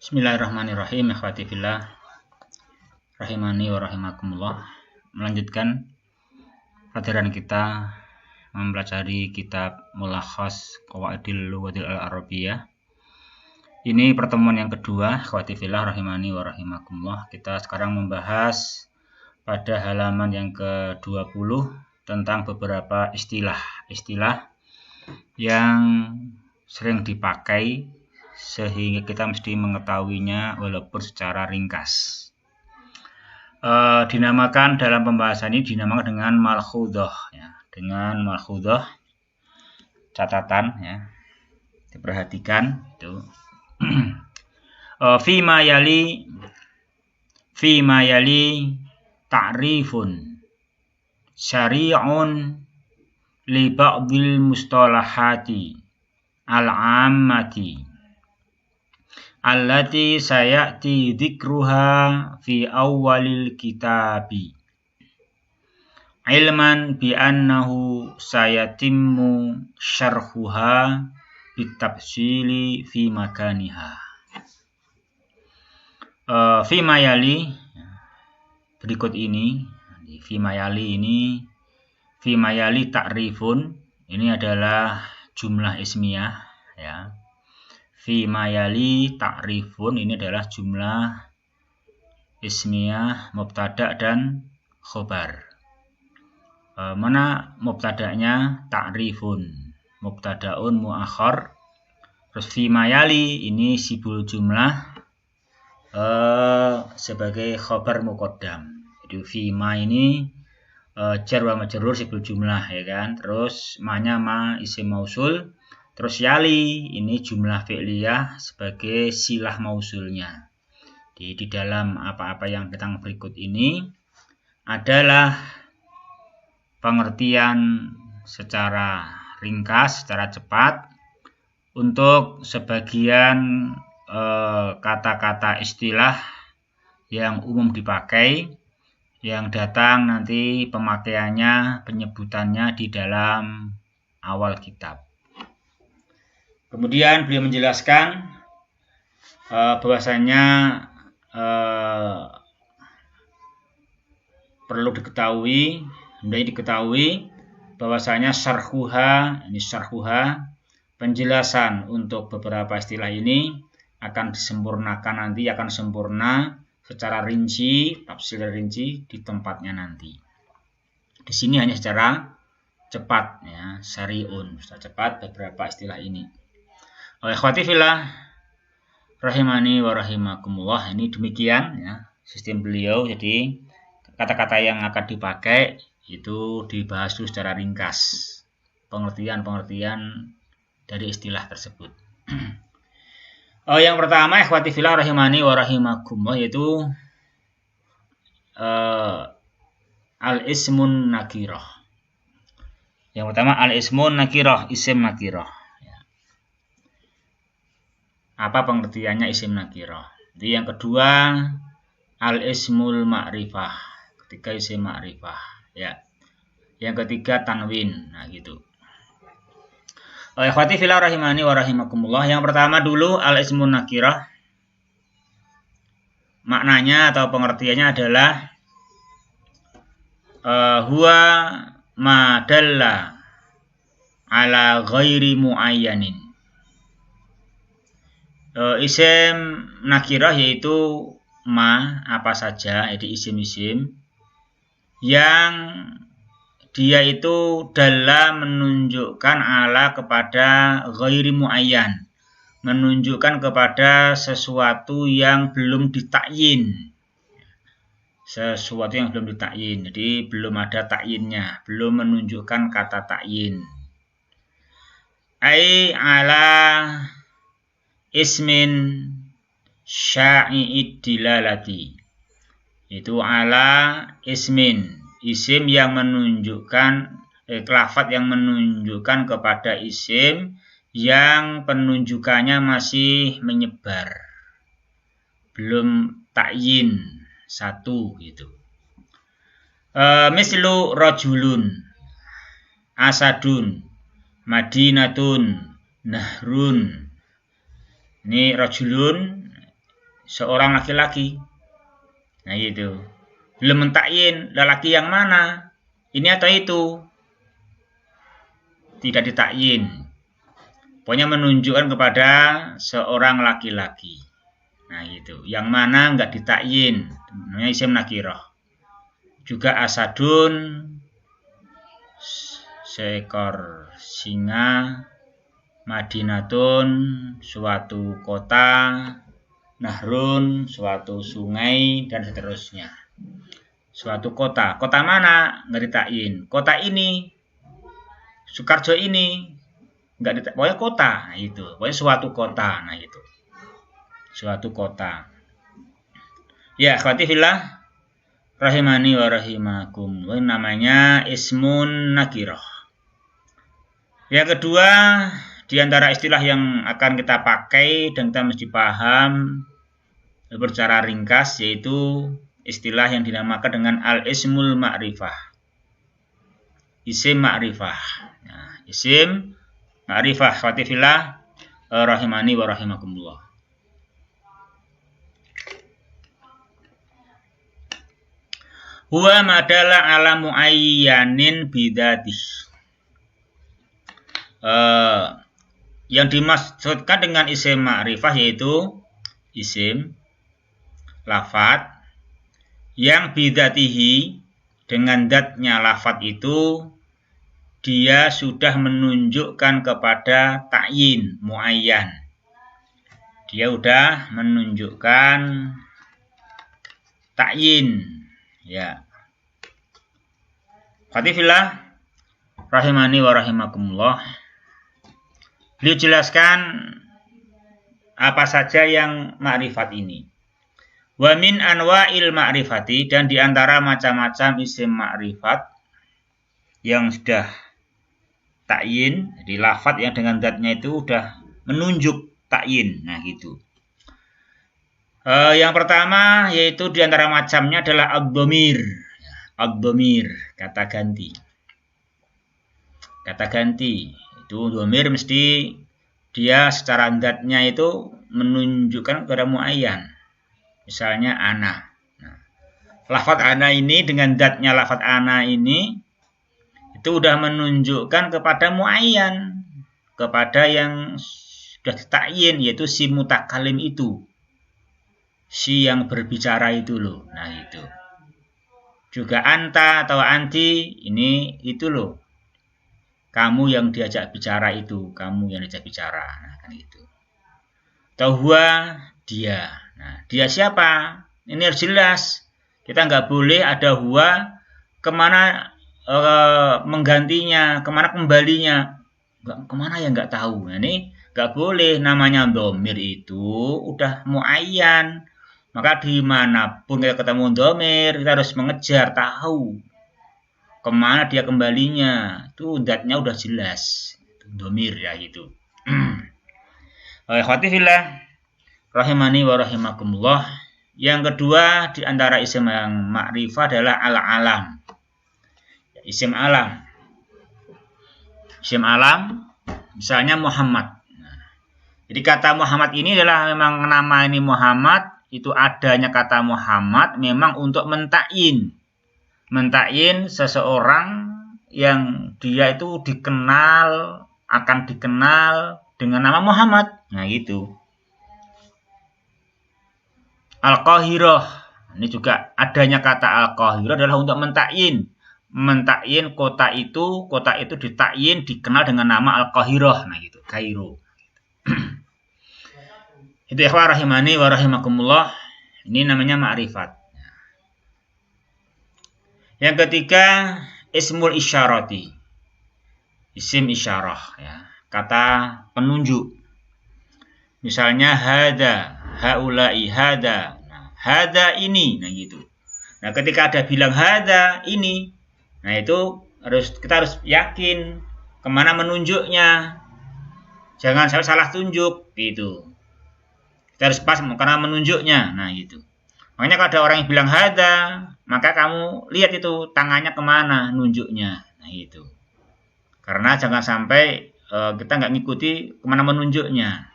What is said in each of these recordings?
Bismillahirrahmanirrahim. Ikhwati fillah rahimani wa rahimakumullah. Melanjutkan pelajaran kita mempelajari kitab Mulakhas Qawaidil Lughatil Arabiyyah. Ini pertemuan yang kedua, ikhwati fillah rahimani wa rahimakumullah. Kita sekarang membahas pada halaman yang ke-20 tentang beberapa istilah yang sering dipakai sehingga kita mesti mengetahuinya walaupun secara ringkas. Dinamakan dalam pembahasan ini dinamakan dengan malkhudhah, ya. Dengan malkhudhah, catatan, ya, diperhatikan itu. Fima yali ta'rifun syari'un li ba'dil mustalahati al-ammati allati sayati dzikruha fi awwalil kitabi ilman bi annahu sayatimmu syarhuha bitafsili fi makaniha. Fima yali berikut ini, fima yali ta'rifun, ini adalah jumlah ismiyah, ya. Fima yali ta'rifun ini adalah jumlah ismiyah mubtada dan khobar. Mana mubtadanya? Ta'rifun, mubtadaun muakhar. Terus fima yali ini sibul jumlah sebagai khobar muqaddam. Jadi fima ini jar wa majrur sibul jumlah, ya kan. Terus ma-nya ma isim mausul. Terus yali ini jumlah fi'liyah sebagai silah mausulnya. Di dalam apa-apa yang datang berikut ini adalah pengertian secara ringkas, secara cepat untuk sebagian kata-kata istilah yang umum dipakai, yang datang nanti pemakaiannya, penyebutannya di dalam awal kitab. Kemudian beliau menjelaskan bahwasanya perlu diketahui, bahwasanya syarhuha, penjelasan untuk beberapa istilah ini akan disempurnakan nanti, akan sempurna secara rinci, tafsir rinci di tempatnya nanti. Di sini hanya secara cepat, ya, syari'un, secara cepat beberapa istilah ini. Ikhwati fillah rahimani wa rahimakumullah, ini demikian, ya, sistem beliau. Jadi kata-kata yang akan dipakai itu dibahas dulu secara ringkas, pengertian dari istilah tersebut. Yang pertama, ikhwati fillah rahimani wa rahimakumullah, yaitu al-ismun nakirah. Yang pertama al-ismun nakirah, isim nakirah. Apa pengertiannya isim nakirah? Jadi yang kedua al-ismul ma'rifah, ketika isim ma'rifah, ya. Yang ketiga tanwin, nah gitu. Ikhwati fillah rahimani wa rahimakumullah. Yang pertama dulu al-ismun nakirah. Maknanya atau pengertiannya adalah huwa ma dalla ala ghairi muayyanin. Isim nakirah yaitu ma, apa saja, jadi isim-isim yang dia itu dalam menunjukkan ala kepada ghairi muayyan, menunjukkan kepada sesuatu yang belum ditakyin. Sesuatu yang belum ditakyin, jadi belum ada takyinnya, belum menunjukkan kata takyin. Ai ala ismin sya'i'id dilalati, itu ala ismin, isim yang menunjukkan lafadz yang menunjukkan kepada isim yang penunjukannya masih menyebar, belum takyin satu, gitu. Mislu rajulun, asadun, madinatun, nahrun. Ini rajulun seorang laki-laki. Nah gitu. Belum mentakyin lelaki yang mana, ini atau itu. Tidak ditakyin. Pokoknya menunjukkan kepada seorang laki-laki. Nah gitu. Yang mana nggak ditakyin, namanya isim nakirah. Juga asadun, seekor singa, Madinatun, suatu kota, Nahrun, suatu sungai, dan seterusnya. Suatu kota. Kota mana? Nggak ditakyin. Kota ini, Sukarjo ini, nggak ditakyin. Pokoknya kota. Nah, itu. Pokoknya suatu kota. Nah, itu. Suatu kota. Ya, akhwati fillah, rahimani wa rahimakum. Ini namanya ismun nakirah. Yang kedua, di antara istilah yang akan kita pakai dan kita mesti paham secara ringkas, yaitu istilah yang dinamakan dengan al-ismul ma'rifah. Isim ma'rifah. Nah, isim ma'rifah. Akhwati fillah, rahimani wa rahimakumullah. Huwa madala ala muayyanin bidatih. Yang dimaksudkan dengan isim ma'rifah yaitu isim lafad yang bidatihi, dengan datnya lafad itu dia sudah menunjukkan kepada ta'yin, muayyan. Dia sudah menunjukkan ta'yin, ya. Fatifillah, rahimani wa rahimakumullah. Beliau jelaskan apa saja yang ma'rifat ini. Wa min anwa'il ma'rifati, dan diantara macam-macam isim ma'rifat yang sudah ta'yin, jadi lafadz yang dengan zatnya itu sudah menunjuk ta'yin. Nah gitu. Yang pertama yaitu diantara macamnya adalah ad-dhamir. Ad-dhamir, kata ganti. Kata ganti. Itu dhamir mesti dia secara zatnya itu menunjukkan kepada muayyan. Misalnya ana. Nah, lafadz ana ini dengan zatnya lafadz ana ini itu sudah menunjukkan kepada muayyan, kepada yang sudah ditakyin, yaitu si mutakalim itu, si yang berbicara itu loh. Nah itu. Juga anta atau anti ini itu loh. Kamu yang diajak bicara itu, kamu yang diajak bicara. Nah, kan itu. Huwa, dia. Nah, dia siapa? Ini harus jelas. Kita nggak boleh ada huwa, kemana menggantinya, kemana kembalinya. Kemana ya nggak tahu. Nah, ini nggak boleh. Namanya dhamir itu udah muayyan. Maka dimanapun kita ketemu dhamir, kita harus mengejar, tahu kemana dia kembalinya. Itu zatnya udah jelas. Itu dhamir ya gitu. Ikhwati fillah, rahimani wa rahimakumullah. Yang kedua di antara isim yang ma'rifah adalah al-alam. Isim alam. Isim alam misalnya Muhammad. Nah, jadi kata Muhammad ini adalah memang nama ini Muhammad, itu adanya kata Muhammad memang untuk mentakyin. Mentakyin seseorang yang dia itu dikenal, akan dikenal dengan nama Muhammad. Nah gitu. Al-Qahirah, ini juga adanya kata Al-Qahirah adalah untuk mentakyin. Mentakyin kota itu ditakyin, dikenal dengan nama Al-Qahirah. Nah gitu, Kairo. Itu ikhwah rahimani wa rahimakumullah. Ini namanya ma'rifat. Yang ketiga, ismul isyarati. Isim isyarah, ya. Kata penunjuk. Misalnya hada, haulai, hada. Nah, hada ini, nah gitu. Nah, ketika ada bilang hada ini, nah itu kita harus yakin kemana menunjuknya. Jangan sampai salah tunjuk, gitu. Kita harus pas karena menunjuknya, nah gitu. Makanya kalau ada orang yang bilang hada, maka kamu lihat itu tangannya kemana nunjuknya. Nah itu. Karena jangan sampai kita nggak ngikuti kemana menunjuknya.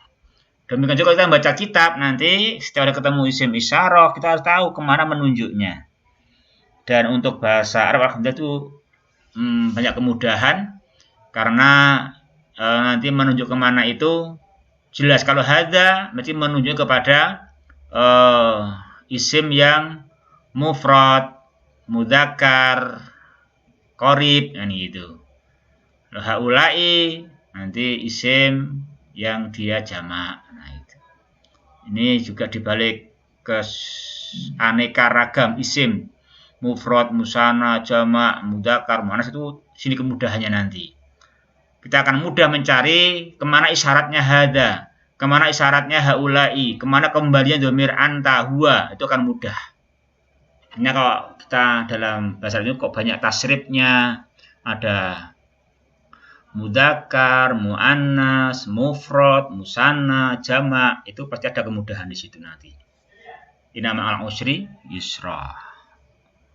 Demikian juga kita baca kitab, nanti setelah ketemu isim isyarah, kita harus tahu kemana menunjuknya. Dan untuk bahasa Arab alhamdulillah itu banyak kemudahan, karena nanti menunjuk kemana itu jelas. Kalau hadza berarti menunjuk kepada isim yang mufrad, mudzakkar, qorib, gitu. Haulai nanti isim yang dia jamak. Nah, itu. Ini juga dibalik ke aneka ragam isim mufrad, musanna, jamak, mudzakkar, muannas, itu sini kemudahannya nanti. Kita akan mudah mencari kemana isyaratnya hadza, kemana isyaratnya haulai, kemana kembalian dhamir anta, huwa, itu akan mudah. Ini kalau kita dalam bahasa ini kok banyak tasrifnya, ada mudzakkar, muannas, mufrad, musanna, jamak, itu pasti ada kemudahan di situ nanti. Inna ma'al usri yusra.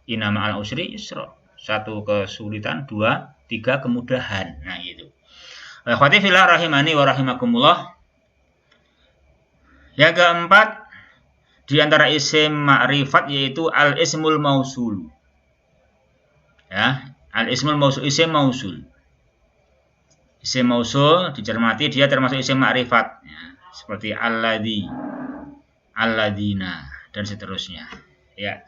Inna ma'al usri yusra. 1 kesulitan, 2, 3 kemudahan. Nah, gitu. Akhwati fillah rahimani wa rahimakumullah. Yang keempat, di antara isim ma'rifat yaitu al-ismul mausul. Ya, al-ismul mausul, isim mausul. Isim mausul dicermati dia termasuk isim ma'rifat, ya, seperti alladzi, alladzina, dan seterusnya. Ya.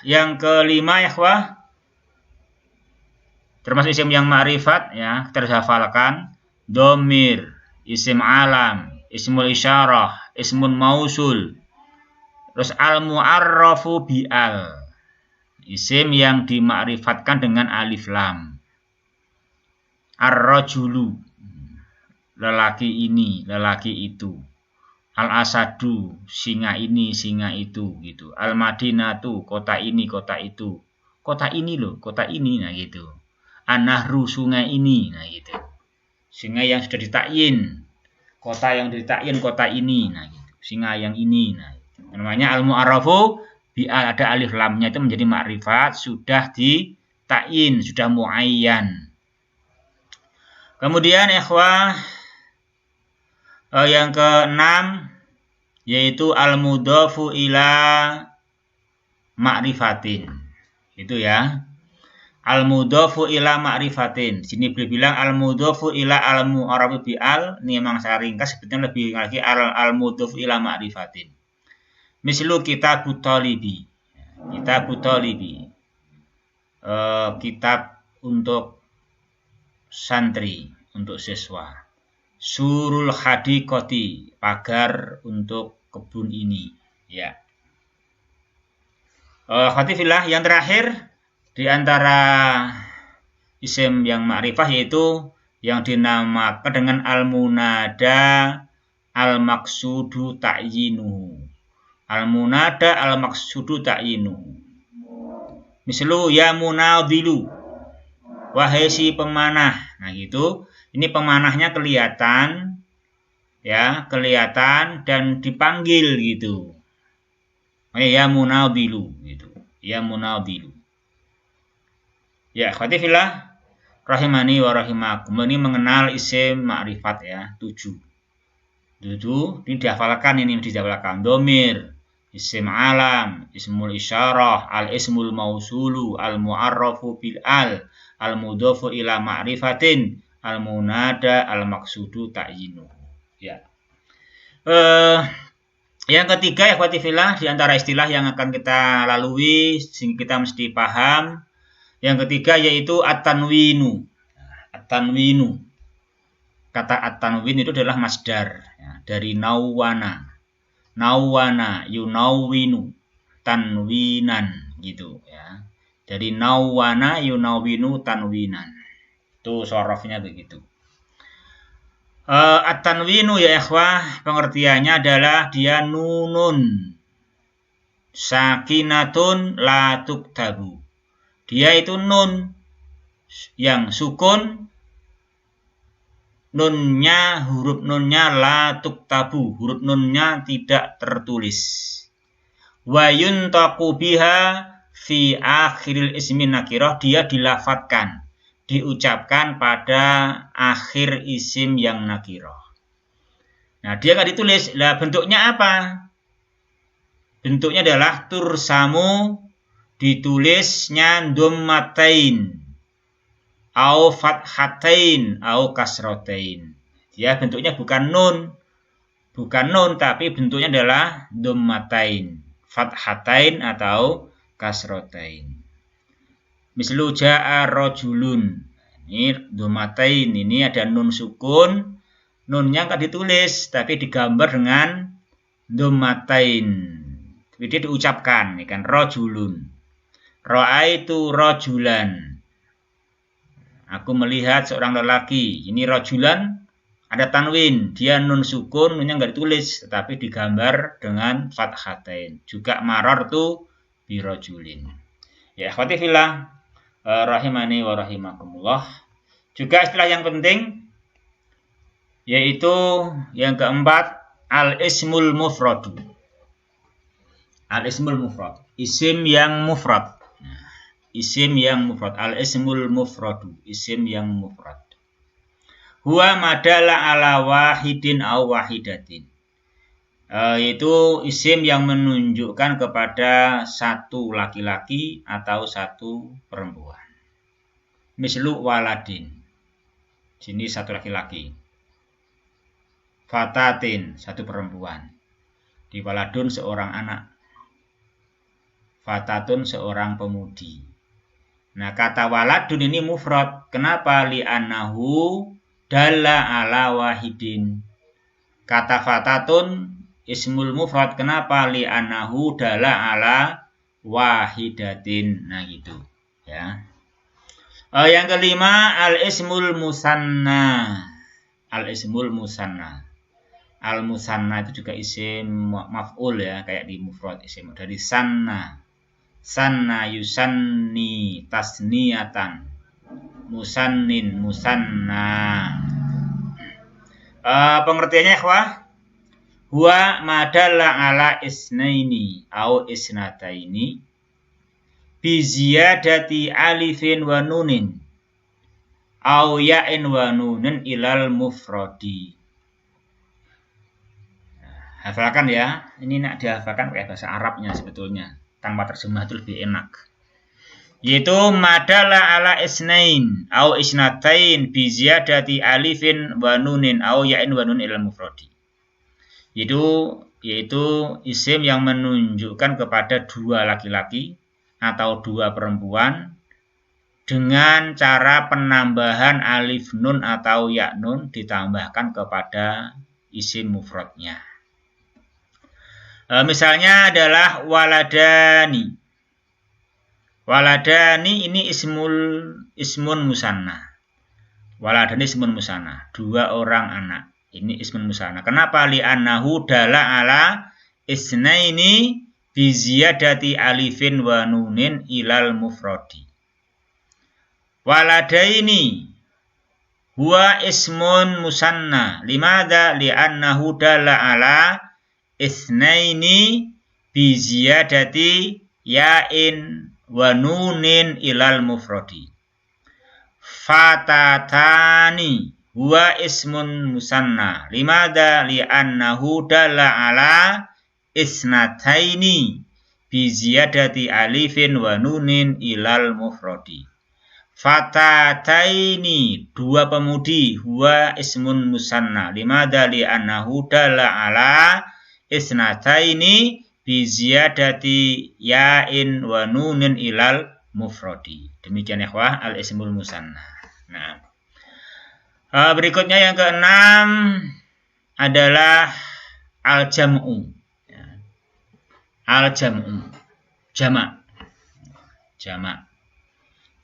Yang kelima ya, termasuk isim yang ma'rifat, ya, terhafalkan dhamir, isim alam, ismul isyarah, ismun mausul, terus al-mu'arrafu bi'al, isim yang dimakrifatkan dengan alif lam. Ar-rajulu, lelaki ini, lelaki itu. Al-asadu, singa ini, singa itu, gitu. Al-madinatu, kota ini, kota itu. Kota ini loh, kota ini, nah gitu. An-nahru, sungai ini, nah gitu. Singa yang sudah ditakyin, kota yang ditakyin, kota ini, nah gitu. Singa yang ini, nah gitu. Namanya al-mu'arrafu bi'al, ada alif lamnya, itu menjadi makrifat, sudah ditakyin, sudah muayyan. Kemudian ikhwah, yang keenam yaitu al-mudhafu ila ma'rifatin. Itu ya. Al-mudhafu ila ma'rifatin. Sini beliau bilang al-mudhafu ila al-mu'arraf bi'al. Ini memang saya ringkas, sebetulnya lebih lagi al-mudhafu ila ma'rifatin. Mislu kitabut talibi. Kitabut talibi. Kitab untuk santri, untuk siswa. Surul hadiqati, pagar untuk kebun ini, ya. Khatifillah, yang terakhir di antara isim yang ma'rifah yaitu yang dinamakan dengan al-munada al-maqsudu ta'yinuhu. Al-munada al-maqsudu ta'yinuhu. Mislu ya munadilu, wahai si pemanah. Nah gitu, ini pemanahnya kelihatan, ya, kelihatan dan dipanggil gitu. Ya munadilu gitu. Ya munadilu. Ya, khatifillah rahimani wa rahimakum. Ini mengenal isim ma'rifat, ya, 7. Ini dihafalkan, ini dihafalkan. Domir, isim alam, ismul isyarah, al-ismul mausulu, al-mu'arrafu bil-al, al-mudhafu ila ma'rifatin, al-munada al-maqsudu ta'yinu. Ya. Yang ketiga ya khatifillah, di antara istilah yang akan kita lalui sehingga kita mesti paham. Yang ketiga yaitu at-tanwinu. At-tanwinu. Kata at-tanwin itu adalah masdar, ya, dari nawwana. Nawwana yunawwinu tanwinan, gitu ya. Dari nawwana yunawwinu tanwinan. Itu sorofnya begitu. At-tanwinu ya ikhwah, pengertiannya adalah dia nunun sakinatun la tuktabu. Dia itu nun yang sukun, nunnya, huruf nunnya la tuktabu, huruf nunnya tidak tertulis. Wa yuntaqu biha fi akhiril ismi nakirah, dia dilafatkan, diucapkan pada akhir isim yang nakirah. Nah, dia nggak ditulis. Lah, bentuknya apa? Bentuknya adalah tursamu, ditulisnya dhammatain, au fathatain, au kasrotain. Dia bentuknya bukan nun, tapi bentuknya adalah dhammatain, fathatain atau kasrotain. Mislu ja'a rajulun. Ini dhammatain, ini ada nun sukun. Nunnya nggak ditulis, tapi digambar dengan dhammatain. Jadi dia diucapkan, ini kan rajulun. Ra'aitu rajulan. Aku melihat seorang lelaki. Ini rajulan, ada tanwin. Dia nun sukun, nunnya nggak ditulis, tetapi digambar dengan fathatain. Juga marartu bi rajulin. Ya, akhwati fillah, rahimani wa rahimakumullah. Juga istilah yang penting, yaitu yang keempat, al-ismul mufradu. Al-ismul mufrad, isim yang mufrad. Isim yang mufrad, al-ismul mufradu, isim yang mufrad. Huwa madala ala wahidin au wahidatin. Yaitu isim yang menunjukkan kepada satu laki-laki atau satu perempuan. Mislu waladin. Sini satu laki-laki. Fatatin, satu perempuan. Di waladun seorang anak. Fatatun seorang pemudi. Nah, kata waladun ini mufrad. Kenapa? Li'annahu dalla ala wahidin. Kata fatatun ismul mufrad. Kenapa? Li'annahu dalla ala wahidatin. Nah, gitu. Ya. Yang kelima, al-ismul musanna. Al-ismul musanna. Al-musanna itu juga isim maf'ul ya, kayak di mufrad isim dari sanna. Sanna yusanni tasniyatan, musannin musanna. Pengertiannya ikhwah, huwa madalla ala isnaini au isnataini bi ziyadati alifin wa nunin au ya'in wa nunin ilal mufradi. Hafalkan ya, ini nak dihafalkan pakai bahasa Arabnya sebetulnya. Tanpa terjemah itu lebih enak. Yaitu madala ala isnain au isnatain bi ziyadati alifin wa nunin au ya'in wa nun ilal mufradi. Yaitu isim yang menunjukkan kepada dua laki-laki atau dua perempuan dengan cara penambahan alif nun atau ya nun ditambahkan kepada isim mufradnya. Misalnya adalah waladani. Waladani ini ismun musanna. Waladani ismun musanna, dua orang anak. Ini ismun musanna. Kenapa? Li'annahu dala ala isnaini bi ziyadati alifin wa nunin ilal mufradi. Waladaini huwa ismun musanna. Limadha? Li'annahu dala ala isnaini bi ziyadati ya'in wa nunin ilal mufradi. Fatatani huwa ismun musanna. Limadha? Li'annahu dala ala isnataini bi ziyadati alifin wa nunin ilal mufradi. Fatataini, dua pemudi, huwa ismun musanna. Limadha? Li'annahu dala ala isnataini bi ziyadati ya'in wa nunin ilal mufradi. Demikian ikhwah al-ismul musanna. Nah, berikutnya yang keenam adalah al-jam'u. Al-jam'u, jamak.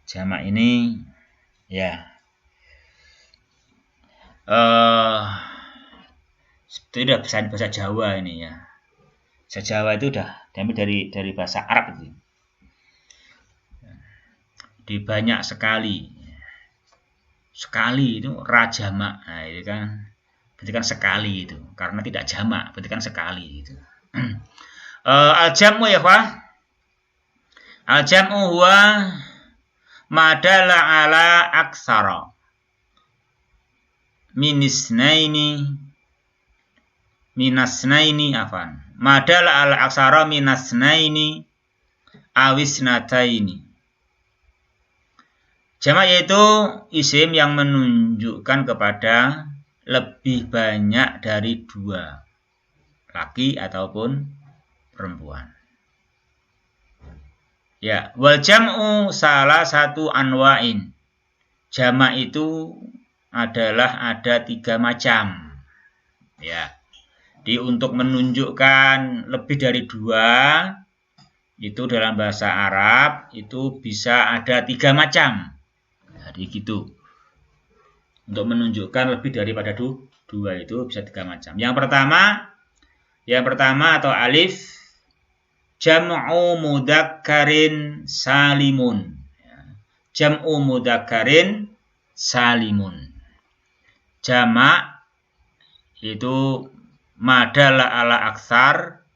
Jamak ini ya sebetulnya bahasa Jawa ini ya. Bahasa Jawa itu udah diambil dari bahasa Arab itu. Di banyak sekali. Sekali itu rajamak. Nah, itu kan berarti kan sekali itu. Karena tidak jamak, berarti kan sekali itu. Al-jam'u ya, Pak. Al-jam'u huwa madala ala aksara min isnaini minasnaini afan. Madalla ala aksara minasnaini awisnataini. Jamak yaitu isim yang menunjukkan kepada lebih banyak dari dua, laki ataupun perempuan. Ya, wal jam'u salah satu anwa'in. Jamak itu adalah ada 3 macam. Ya. Jadi untuk menunjukkan lebih dari 2 itu dalam bahasa Arab itu bisa ada 3 macam. Jadi gitu. Untuk menunjukkan lebih daripada 2 itu bisa 3 macam. Yang pertama atau alif jam'u mudakkarin salimun. Jam'u mudakkarin salimun. Jamak itu madalla ala aksar,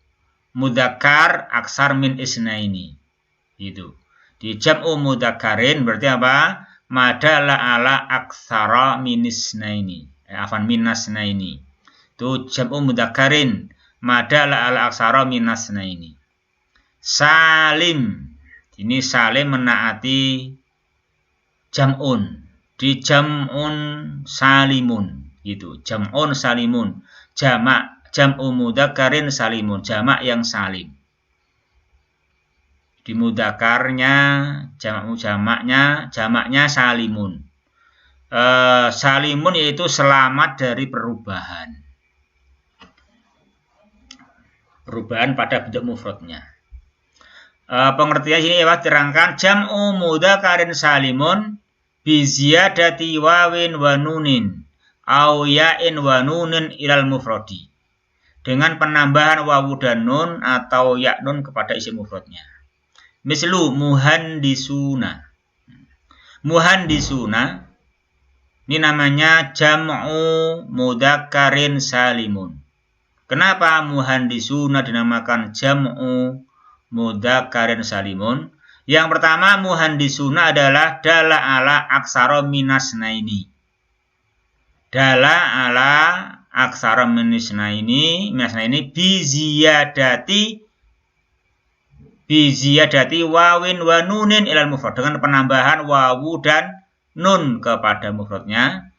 mudakkar aksar min isnaini. Itu. Di jam'u mudakkarin berarti apa? Madalla ala aksara min isnaini. Afan minasnaini. Itu jam'u mudakkarin madalla ala aksara min isnaini. Salim. Ini salim menaati jam'un. Di jam'un salimun. Gitu. Jam'un salimun. Jamak. Jam'u mudakkarin salimun. Jamak yang salim. Di mudakkarnya, jamaknya salimun. Salimun yaitu selamat dari perubahan. Perubahan pada bentuk mufradnya. Pengertian sini ya terangkan jam'u mudakkarin salimun bi ziyadati wawin wa nunin au ya'in wa nunin ilal mufradi. Dengan penambahan wawu dan nun atau ya nun kepada isim mufradnya. Mislu muhandisuna. Muhandisuna ini namanya jam'u mudakkarin salimun. Kenapa muhandisuna dinamakan jam'u mudakkarin salimun? Yang pertama muhandisuna adalah dala ala aksara minasnaini. Dala ala aksara minasnaini bi ziyadati wawin wa nunin ilal mufrad, dengan penambahan wawu dan nun kepada mufradnya.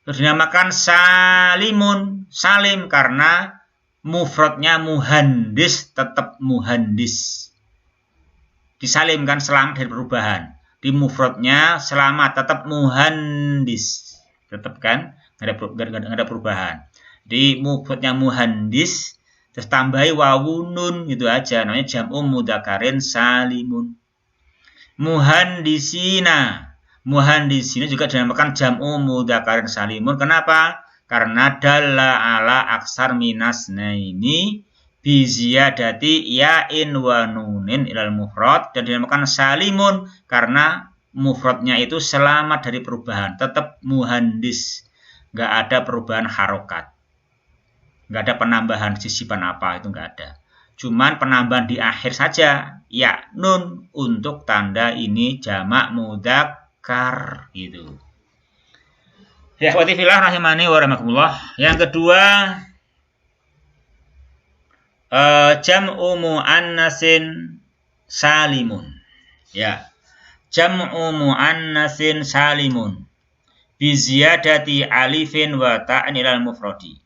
Terus dinamakan salimun, salim karena mufradnya muhandis, tetap muhandis. Disalimkan selamat dari perubahan. Di mufradnya selamat, tetap muhandis. Tetap kan? Nggak ada perubahan. Di mufradnya muhandis, terus tambahi wawu nun gitu aja. Namanya jam'u mudakkarin salimun. Muhandisina. Muhandisina juga dinamakan jam'u mudakkarin salimun. Kenapa? Karena dalla ala aksar minasnaini bi ziyadati ya'in wa nunin ilal mufrad, dan dinamakan salimun karena mufradnya itu selamat dari perubahan, tetap muhandis, nggak ada perubahan harokat, nggak ada penambahan sisipan apa, itu nggak ada, cuman penambahan di akhir saja ya nun untuk tanda ini jamak mudzakkar gitu. Ya, ikhwati fillah rahimani wa rahimakumullah. Yang kedua, jam'u muannasin salimun. Ya. Jam'u muannasin salimun bi ziyadati alifin wa ta'in ilal mufradi.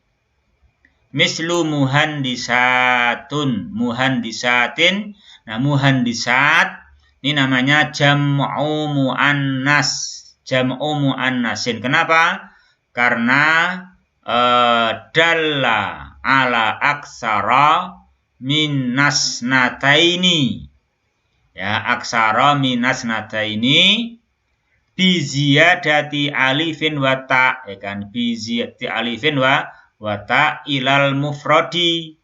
Mislu muhandisatun, muhandisatin. Nah, muhandisat ini namanya jam'u muannas. Jam'u muannasin. Kenapa? Karena dalla ala aksara minasnataini. Ya, aksara minasnataini bi ziyadati alifin wa ta, ya kan? Bi ziyadati alifin wa ta ilal mufradi.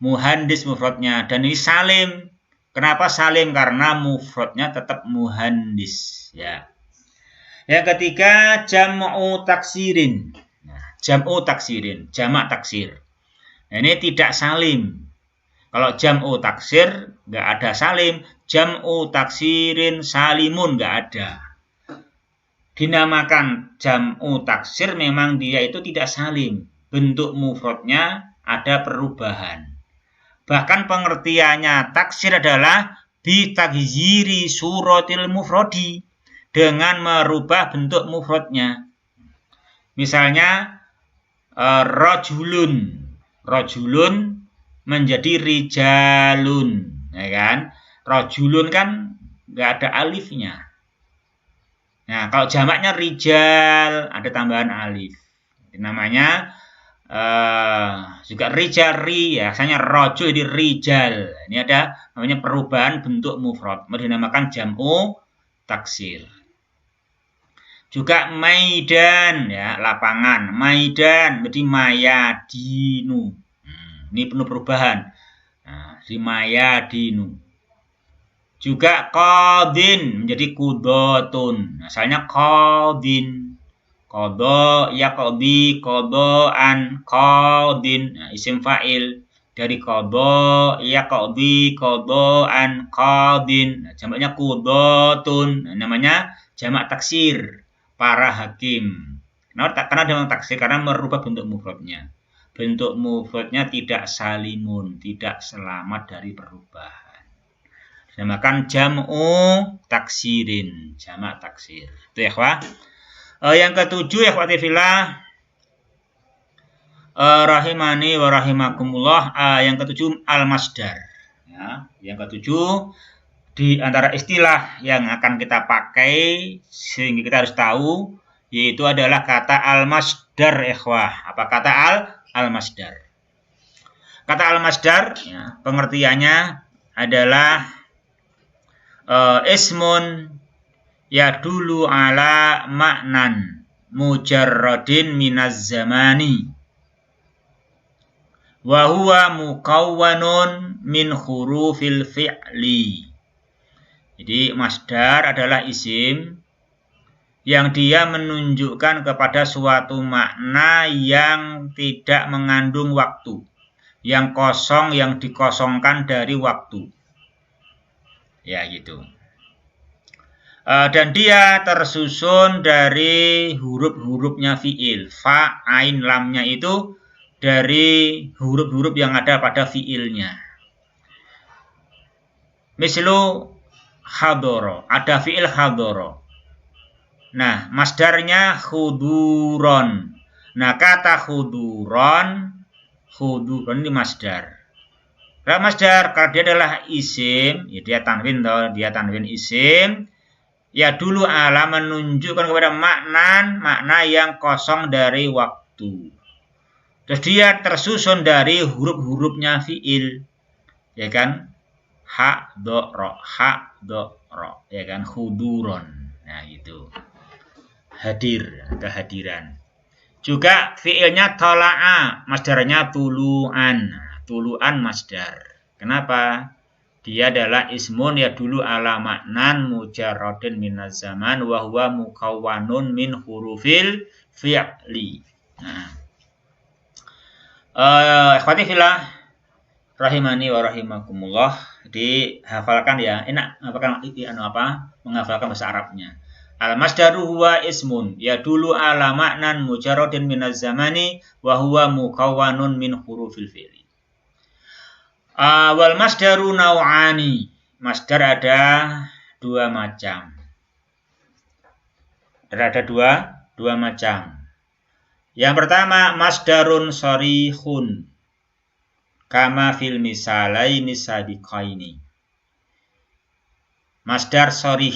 Muhandis mufradnya, dan ini salim. Kenapa salim? Karena mufradnya tetap muhandis, ya. Yang ketiga, jam'u taksirin. Nah, jam'u taksirin, jamak taksir. Nah, ini tidak salim. Kalau jam'u taksir, nggak ada salim. Jam'u taksirin salimun, nggak ada. Dinamakan jam'u taksir, memang dia itu tidak salim. Bentuk mufradnya ada perubahan. Bahkan pengertiannya taksir adalah bitaghyiri suratil mufradi, dengan merubah bentuk mufradnya. Misalnya rajulun menjadi rijalun, ya kan? Rajulun kan nggak ada alifnya. Nah, kalau jamaknya rijal ada tambahan alif. Namanya juga rijari, ya, asalnya rojo jadi rijal. Ini ada namanya perubahan bentuk mufrad, dinamakan jam'u taksir. Juga maidan, ya, lapangan. Maidan jadi mayadinu. Ini penuh perubahan. Nah, di mayadinu. Juga qadin menjadi qudotun. Asalnya qadin. Qadha yaqdi qadaan qadin. Nah, isim fa'il dari qadha yaqdi qadaan qadin. Nah, jamaknya qudotun. Nah, namanya jamak taksir para hakim. Karena memang taksir karena merubah bentuk mufradnya. Bentuk mufradnya tidak salimun, tidak selamat dari perubahan. Dinamakan jam'u taksirin, jamak taksir. Itu ya, ikhwah. Yang ketujuh, ya ikhwati fillah, rahimani wa rahimakumullah. Yang ketujuh al-masdar. Ya, yang ketujuh di antara istilah yang akan kita pakai sehingga kita harus tahu, yaitu adalah kata al-masdar, ikhwah. Apa kata al-masdar? Kata al-masdar, ya, pengertiannya adalah ismun yadulu ala maknan mujarradin minaz zamani wa huwa mukawwanun min hurufil fi'li. Jadi masdar adalah isim yang dia menunjukkan kepada suatu makna yang tidak mengandung waktu, yang kosong, yang dikosongkan dari waktu. Ya, gitu. Dan dia tersusun dari huruf-hurufnya fi'il. Fa, ain, lamnya itu dari huruf-huruf yang ada pada fi'ilnya. Mislu hadoro, ada fi'il hadoro. Nah, masdarnya khuduron. Nah, kata khuduron ini masdar. Nah, masdar karena dia adalah isim, ya dia tanwin isim. Ya dulu ala menunjukkan kepada makna yang kosong dari waktu. Terus dia tersusun dari huruf-hurufnya fi'il. Ya kan? Ha, do, ro, ya kan? Khuduron. Nah, gitu. Hadir, kehadiran. Juga fi'ilnya tola'a, masdarnya tulu'an. Tulu'an masdar. Kenapa? Dia adalah ismun ya dulu ala maknan mujarradin minaz zaman wa huwa mukawwanun min hurufil fi'li. Nah. Ikhwati fillah rahimani wa rahimakumullah. Dihafalkan ya. Enak menghafalkan bahasa Arabnya. Al-masdaru huwa ismun ya dulu ala maknan mujarradin minaz zamani wa huwa mukawwanun min hurufil fi'li. Wal masdaru nau'ani. Masdar ada dua macam. Ada dua macam. Yang pertama masdarun sharihun kama fil misalaini sabiqaini. Masdar sharih.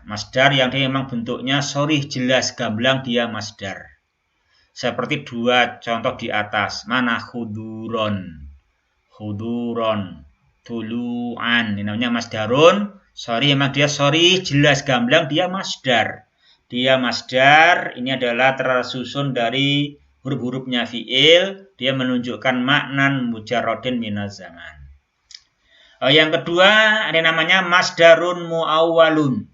Masdar yang dia memang bentuknya sharih, jelas, gamblang, dia masdar. Seperti dua contoh di atas. Mana khuduron, tulu'an. Ini namanya masdarun sharih, memang dia sharih, jelas, gamblang, dia masdar. Dia masdar ini adalah tersusun dari huruf-hurufnya fi'il, dia menunjukkan maknan mujarradin minaz zaman. Yang kedua ada namanya masdarun muawwalun.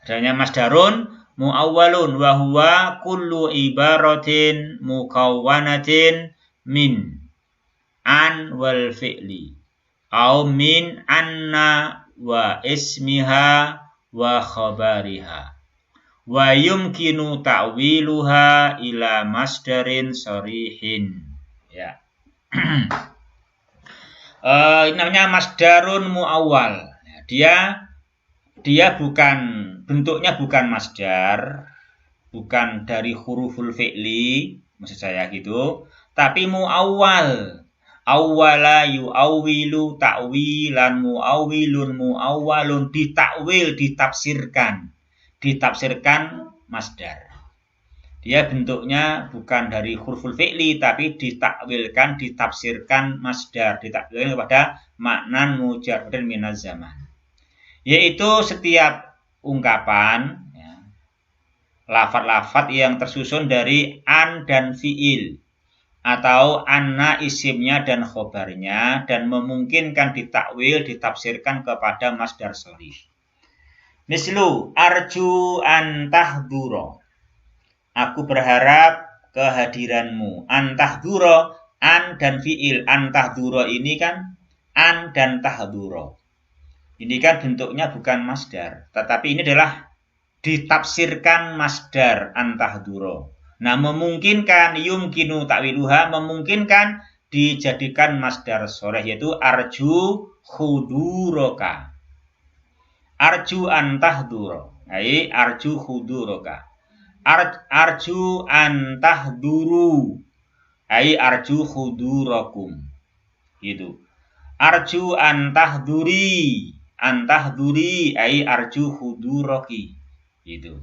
Adanya masdarun muawwalun wa huwa kullu ibaratin mukawwanatin min an wal fi'li au min anna wa ismiha wa khabariha wa yumkinu ta'wiluha ila masdarin sharihin. Ya. Ini namanya masdarun muawwal. Dia bukan bentuknya bukan masdar, bukan dari huruful fi'li, maksud saya gitu, tapi muawwal. Awwala yu'awwilu ta'wilan mu'awwilun mu'awwalun, ditakwil, ditafsirkan masdar. Dia bentuknya bukan dari huruful fi'li tapi ditakwilkan, ditafsirkan masdar, ditakwilkan kepada maknan mujarradun minaz zaman. Yaitu setiap ungkapan ya, lafaz-lafaz yang tersusun dari an dan fi'il atau anna isimnya dan khobarnya dan memungkinkan ditakwil, ditafsirkan kepada masdar sharih. Mislu arju an tahdura, aku berharap kehadiranmu. An tahdura, an dan fi'il. An tahdura ini kan an dan tahdura. Ini kan bentuknya bukan masdar, tetapi ini adalah ditafsirkan masdar an tahdura. Nah, memungkinkan yumkinu ta'wiluha, memungkinkan dijadikan masdar sharih, yaitu arju khuduraka. Arju an tahdura, ai arju khuduraka. Arju an tahduru, ai arju khudurakum. Gitu. Arju an tahduri, ai arju khuduraki. Gitu.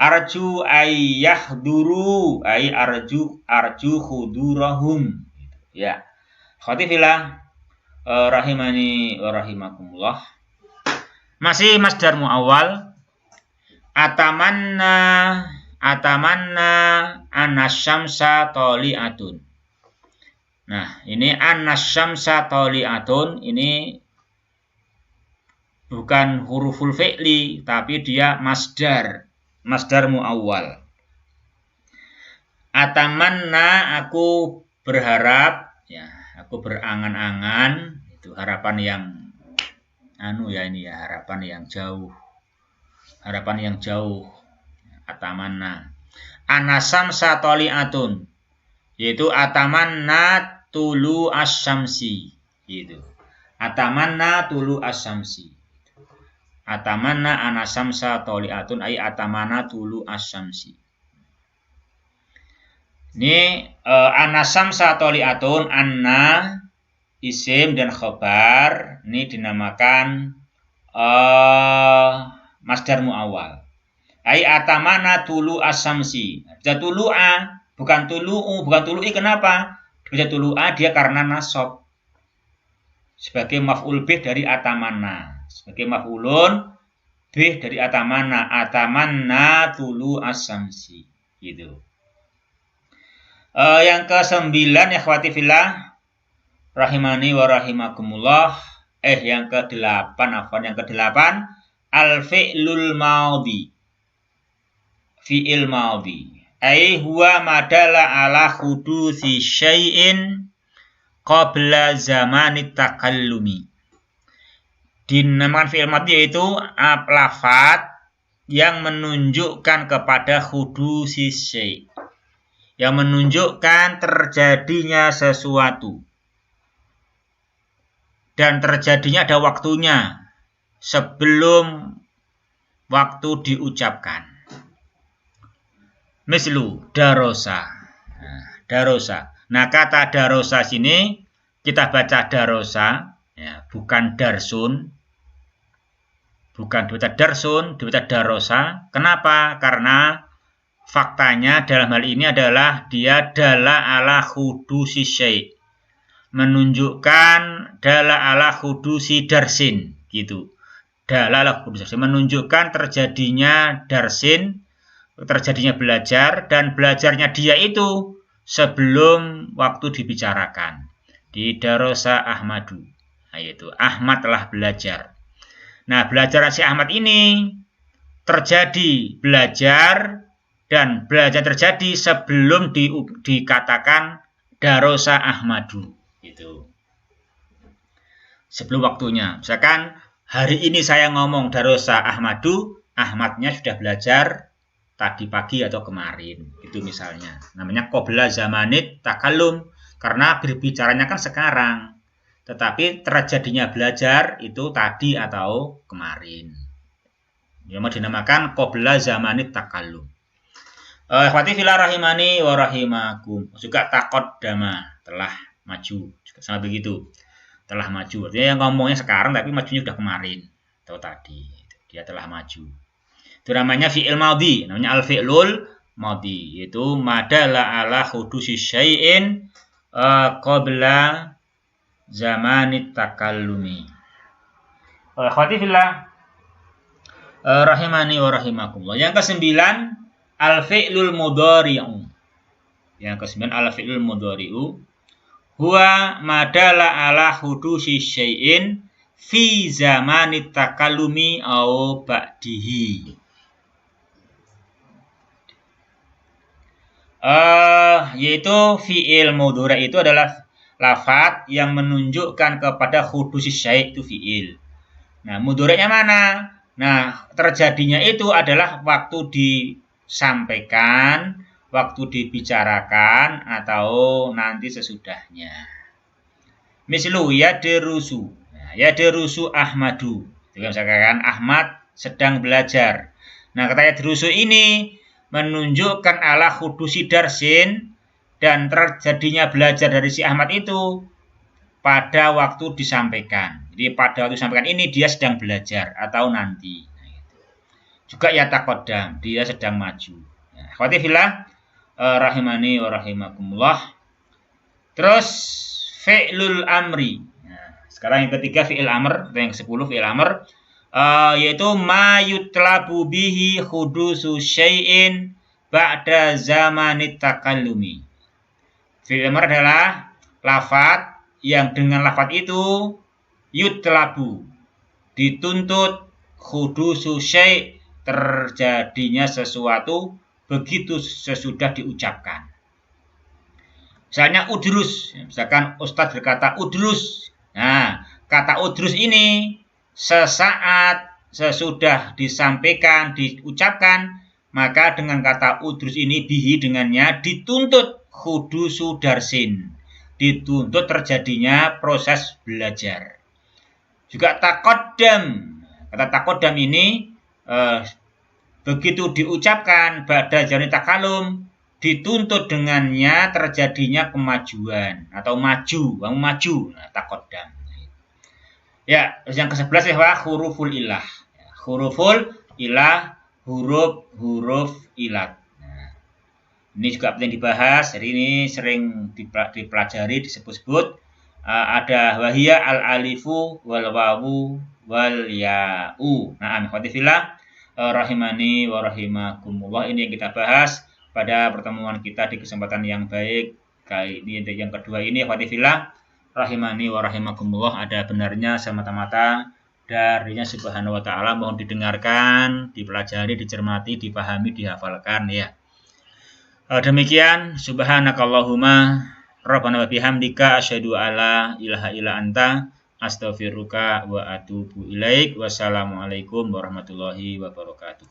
Arju ay yahduru, ay arju khudurahum. Ya. Khotifillah rahimani wa rahimakumullah. Masih masdar muawwal. Atamanna anasyamsa toli'atun. Nah, ini anasyamsa toli'atun ini bukan huruful fi'li tapi dia masdar muawwal. Atamanna, aku berharap, ya, aku berangan-angan, itu harapan yang harapan yang jauh. Atamanna. Anasamsa toli'atun, yaitu atamanna tulu asyamsi, gitu. Atamanna tulu asyamsi. Atamanna anasamsa toli'atun, ay atamanna tulu asyamsi. Ini anasamsa toli'atun, anna isim dan khobar ini dinamakan masdar muawwal. Ay atamanna tulu asyamsi. Bisa tulu'a, bukan tulu'u, bukan tulu'i. Kenapa? Bisa tulu'a dia karena nasab sebagai maf'ul bih dari atamanna. Sebagai maf'ulun bih dari atamanna. Atamanna tulu asyamsi. Gitu. Yang ke-9 ya akhwati fillah rahimani wa rahimakumullah. Yang ke-8 al-fi'lul maudhi. Fi'il maudhi. Ai huwa madala ala hudusi syai'in qabla zamanit takallumi. Dinamakan fi'il madhi yaitu lafaz yang menunjukkan kepada hudusi syai', yang menunjukkan terjadinya sesuatu dan terjadinya ada waktunya sebelum waktu diucapkan. Mislu darosa. Darosa. Nah, kata darosa sini kita baca darosa, ya, bukan darsun. Bukan dibaca darsun, dibaca darosa. Kenapa? Karena faktanya dalam hal ini adalah dia dala ala hudusi syai'. Menunjukkan dala ala hudusi darsin, gitu. Dala ala hudusi darsin menunjukkan terjadinya darsin, terjadinya belajar, dan belajarnya dia itu sebelum waktu dibicarakan. Di darosa Ahmadu, yaitu Ahmad telah belajar. Nah, belajar si Ahmad ini terjadi belajar, dan belajar terjadi sebelum dikatakan darosa Ahmadu. Gitu. Sebelum waktunya. Misalkan hari ini saya ngomong darosa Ahmadu, Ahmadnya sudah belajar tadi pagi atau kemarin. Itu misalnya. Namanya qabla zamanit takallum karena berbicaranya kan sekarang. Tetapi terjadinya belajar itu tadi atau kemarin. Yang mau dinamakan qabla zamanit takallum. Ikhwati fillah rahimani wa rahimakum. Juga taqaddama, telah maju. Juga sama begitu. Telah maju. Artinya yang ngomongnya sekarang tapi majunya sudah kemarin atau tadi. Dia telah maju. Itu namanya fi'il madhi, namanya al-fi'lul madhi, yaitu madalla ala hudusi syai'in qabla zamanit takallumi. Ikhwati fillah rahimani wa rahimakumullah. Yang ke-9 al-fi'lul mudhari'u. Yang ke-9 al-fi'lul mudhari'u huwa madalla ala hudusi syai'in fi zamanit takallumi au ba'dihi. Yaitu fi'il mudhari' itu adalah lafaz yang menunjukkan kepada hudusi syai' itu fi'il. Nah, mudhari'nya mana? Nah, terjadinya itu adalah waktu disampaikan, waktu dibicarakan, atau nanti sesudahnya. Mislu yadrusu. Nah, yadrusu Ahmadu. Jadi misalkan Ahmad sedang belajar. Nah, kata yadrusu ini menunjukkan ala hudusi darsin dan terjadinya belajar dari si Ahmad itu pada waktu disampaikan. Jadi pada waktu disampaikan ini dia sedang belajar atau nanti. Juga ya taqaddam, dia sedang maju. Ikhwati fillah rahimani wa rahimakumullah. Terus fi'lul amri. Nah, sekarang yang ketiga fi'il amr, yang ke-10 fi'il amr. Yaitu ma yutlabu bihi hudusu syai'in ba'da zamanit takallumi. Fi'il amr adalah lafaz yang dengan lafaz itu yutlabu dituntut hudusu syai' terjadinya sesuatu begitu sesudah diucapkan. Misalnya udrus, misalkan Ustadz berkata udrus. Nah, kata udrus ini sesaat sesudah disampaikan, diucapkan, maka dengan kata udrus ini bihi dengannya dituntut hudusu darsin, dituntut terjadinya proses belajar. Juga taqaddam, kata taqaddam ini begitu diucapkan ba'da zamanit takallum, dituntut dengannya terjadinya kemajuan atau maju, nah, taqaddam. Ya, yang ke-11 ya, huruful ilah. Huruful ilah, huruf ilat. Nah, ini juga penting dibahas. Jadi ini sering dipelajari, disebut-sebut. Ada wahia al-alifu wal wawu wal ya'u. Nah, ikhwati fillah rahimani wa rahimakumullah. Ini yang kita bahas pada pertemuan kita di kesempatan yang baik. Kali ini yang kedua ini ikhwati fillah rahimani wa rahimakumullah, ada benarnya semata-mata darinya subhanahu wa ta'ala, mohon didengarkan, dipelajari, dicermati, dipahami, dihafalkan ya. Demikian subhanakallahumma rabbana wa bihamdika asyhadu alla ilaha illa anta astaghfiruka wa atubu ilaik. Wassalamualaikum warahmatullahi wabarakatuh.